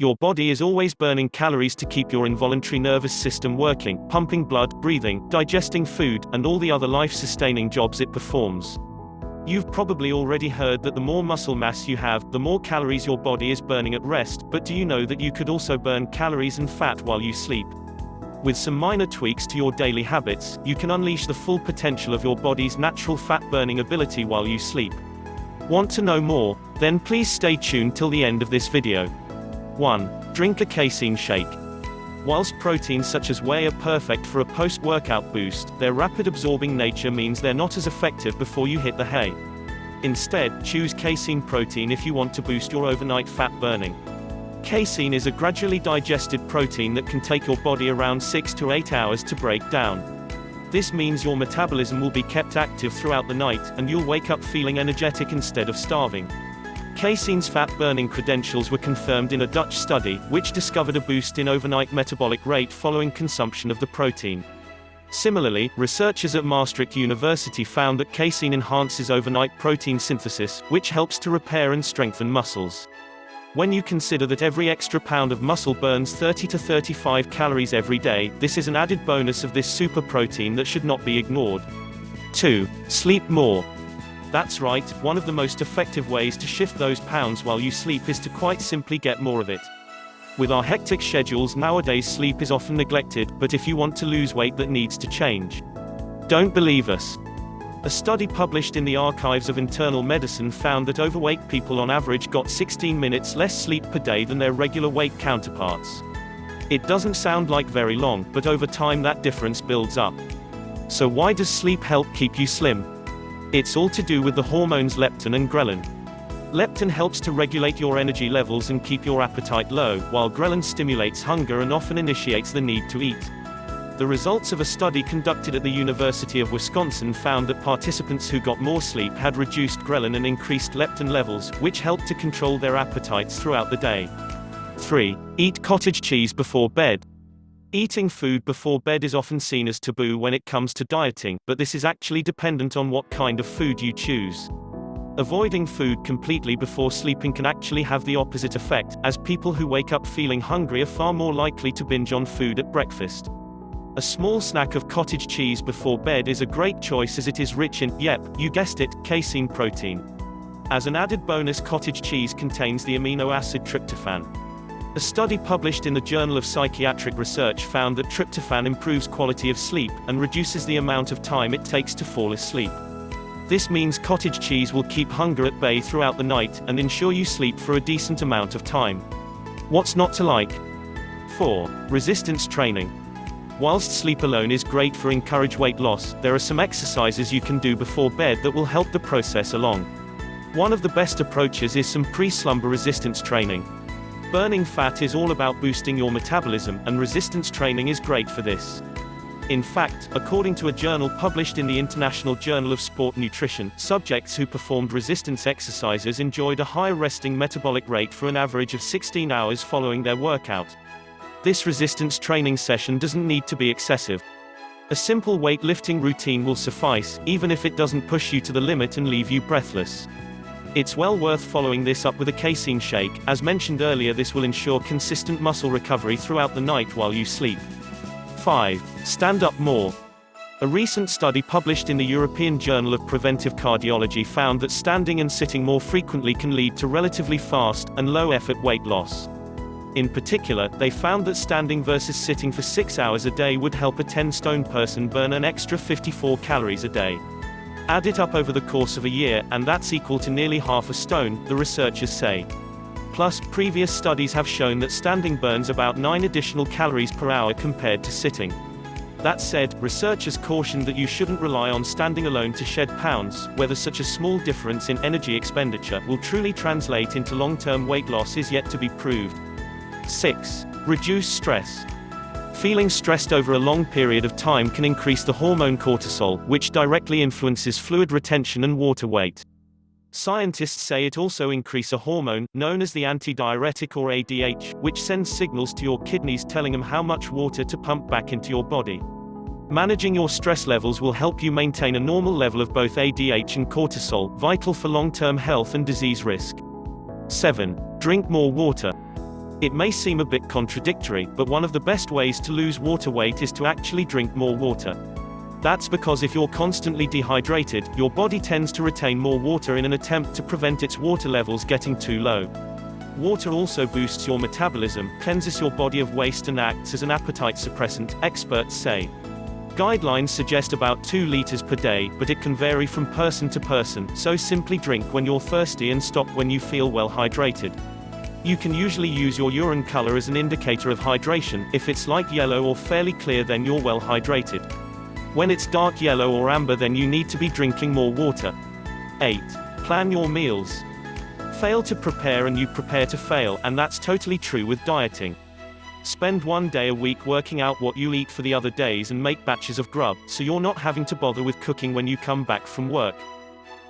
Your body is always burning calories to keep your involuntary nervous system working, pumping blood, breathing, digesting food, and all the other life-sustaining jobs it performs. You've probably already heard that the more muscle mass you have, the more calories your body is burning at rest, but do you know that you could also burn calories and fat while you sleep? With some minor tweaks to your daily habits, you can unleash the full potential of your body's natural fat-burning ability while you sleep. Want to know more? Then please stay tuned till the end of this video. 1. Drink a casein shake. Whilst proteins such as whey are perfect for a post-workout boost, their rapid-absorbing nature means they're not as effective before you hit the hay. Instead, choose casein protein if you want to boost your overnight fat burning. Casein is a gradually digested protein that can take your body around 6 to 8 hours to break down. This means your metabolism will be kept active throughout the night, and you'll wake up feeling energetic instead of starving. Casein's fat-burning credentials were confirmed in a Dutch study, which discovered a boost in overnight metabolic rate following consumption of the protein. Similarly, researchers at Maastricht University found that casein enhances overnight protein synthesis, which helps to repair and strengthen muscles. When you consider that every extra pound of muscle burns 30 to 35 calories every day, this is an added bonus of this super protein that should not be ignored. 2. Sleep more. That's right, one of the most effective ways to shift those pounds while you sleep is to quite simply get more of it. With our hectic schedules nowadays, sleep is often neglected, but if you want to lose weight, that needs to change. Don't believe us? A study published in the Archives of Internal Medicine found that overweight people on average got 16 minutes less sleep per day than their regular weight counterparts. It doesn't sound like very long, but over time that difference builds up. So why does sleep help keep you slim? It's all to do with the hormones leptin and ghrelin. Leptin helps to regulate your energy levels and keep your appetite low, while ghrelin stimulates hunger and often initiates the need to eat. The results of a study conducted at the University of Wisconsin found that participants who got more sleep had reduced ghrelin and increased leptin levels, which helped to control their appetites throughout the day. 3. Eat cottage cheese before bed. Eating food before bed is often seen as taboo when it comes to dieting, but this is actually dependent on what kind of food you choose. Avoiding food completely before sleeping can actually have the opposite effect, as people who wake up feeling hungry are far more likely to binge on food at breakfast. A small snack of cottage cheese before bed is a great choice as it is rich in, yep, you guessed it, casein protein. As an added bonus, cottage cheese contains the amino acid tryptophan. A study published in the Journal of Psychiatric Research found that tryptophan improves quality of sleep, and reduces the amount of time it takes to fall asleep. This means cottage cheese will keep hunger at bay throughout the night, and ensure you sleep for a decent amount of time. What's not to like? 4. Resistance training. Whilst sleep alone is great for encourage weight loss, there are some exercises you can do before bed that will help the process along. One of the best approaches is some pre-slumber resistance training. Burning fat is all about boosting your metabolism, and resistance training is great for this. In fact, according to a journal published in the International Journal of Sport Nutrition, subjects who performed resistance exercises enjoyed a higher resting metabolic rate for an average of 16 hours following their workout. This resistance training session doesn't need to be excessive. A simple weightlifting routine will suffice, even if it doesn't push you to the limit and leave you breathless. It's well worth following this up with a casein shake. As mentioned earlier, this will ensure consistent muscle recovery throughout the night while you sleep. 5. Stand up more. A recent study published in the European Journal of Preventive Cardiology found that standing and sitting more frequently can lead to relatively fast and low-effort weight loss. In particular, they found that standing versus sitting for 6 hours a day would help a 10-stone person burn an extra 54 calories a day. Add it up over the course of a year, and that's equal to nearly half a stone, the researchers say. Plus, previous studies have shown that standing burns about 9 additional calories per hour compared to sitting. That said, researchers cautioned that you shouldn't rely on standing alone to shed pounds. Whether such a small difference in energy expenditure will truly translate into long-term weight loss is yet to be proved. 6. Reduce stress. Feeling stressed over a long period of time can increase the hormone cortisol, which directly influences fluid retention and water weight. Scientists say it also increases a hormone, known as the antidiuretic or ADH, which sends signals to your kidneys telling them how much water to pump back into your body. Managing your stress levels will help you maintain a normal level of both ADH and cortisol, vital for long-term health and disease risk. 7. Drink more water. It may seem a bit contradictory, but one of the best ways to lose water weight is to actually drink more water. That's because if you're constantly dehydrated, your body tends to retain more water in an attempt to prevent its water levels getting too low. Water also boosts your metabolism, cleanses your body of waste and acts as an appetite suppressant, experts say. Guidelines suggest about 2 liters per day, but it can vary from person to person, so simply drink when you're thirsty and stop when you feel well hydrated. You can usually use your urine color as an indicator of hydration. If it's light yellow or fairly clear, then you're well hydrated. When it's dark yellow or amber, then you need to be drinking more water. 8. Plan your meals. Fail to prepare and you prepare to fail, and that's totally true with dieting. Spend 1 day a week working out what you eat for the other days and make batches of grub, so you're not having to bother with cooking when you come back from work.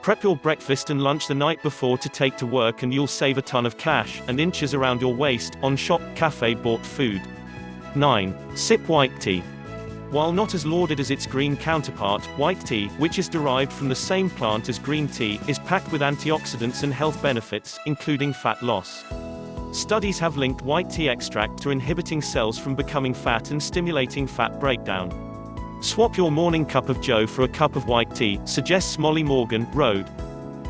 Prep your breakfast and lunch the night before to take to work, and you'll save a ton of cash, and inches around your waist, on shop, cafe bought food. 9. Sip white tea. While not as lauded as its green counterpart, white tea, which is derived from the same plant as green tea, is packed with antioxidants and health benefits, including fat loss. Studies have linked white tea extract to inhibiting cells from becoming fat and stimulating fat breakdown. Swap your morning cup of joe for a cup of white tea, suggests Molly Morgan, Road.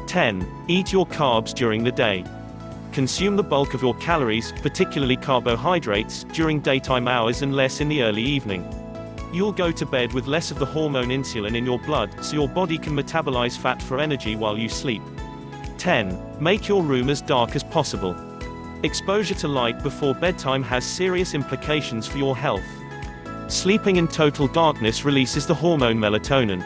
10. Eat your carbs during the day. Consume the bulk of your calories, particularly carbohydrates, during daytime hours and less in the early evening. You'll go to bed with less of the hormone insulin in your blood, so your body can metabolize fat for energy while you sleep. 10. Make your room as dark as possible. Exposure to light before bedtime has serious implications for your health. Sleeping in total darkness releases the hormone melatonin,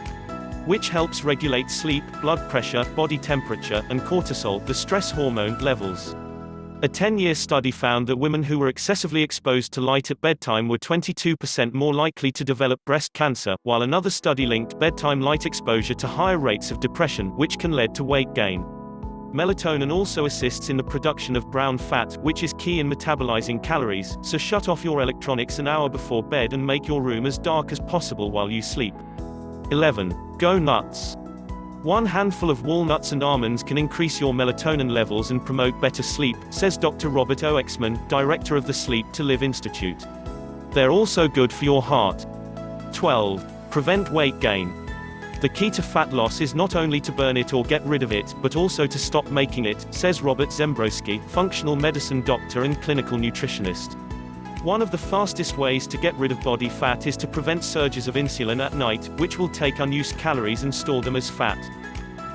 which helps regulate sleep, blood pressure, body temperature, and cortisol, the stress hormone, levels. A 10-year study found that women who were excessively exposed to light at bedtime were 22% more likely to develop breast cancer, while another study linked bedtime light exposure to higher rates of depression, which can lead to weight gain. Melatonin also assists in the production of brown fat, which is key in metabolizing calories, so shut off your electronics an hour before bed and make your room as dark as possible while you sleep. 11. Go nuts. 1 handful of walnuts and almonds can increase your melatonin levels and promote better sleep, says Dr. Robert O. Exman, director of the Sleep to Live Institute. They're also good for your heart. 12. Prevent weight gain. The key to fat loss is not only to burn it or get rid of it, but also to stop making it, says Robert Zembrowski, functional medicine doctor and clinical nutritionist. One of the fastest ways to get rid of body fat is to prevent surges of insulin at night, which will take unused calories and store them as fat.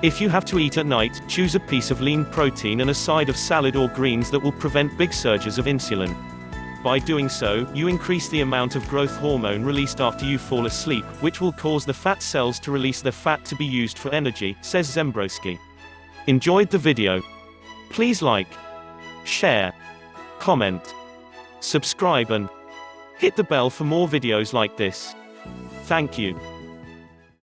If you have to eat at night, choose a piece of lean protein and a side of salad or greens that will prevent big surges of insulin. By doing so, you increase the amount of growth hormone released after you fall asleep, which will cause the fat cells to release their fat to be used for energy, says Zembrowski. Enjoyed the video? Please like, share, comment, subscribe and hit the bell for more videos like this. Thank you.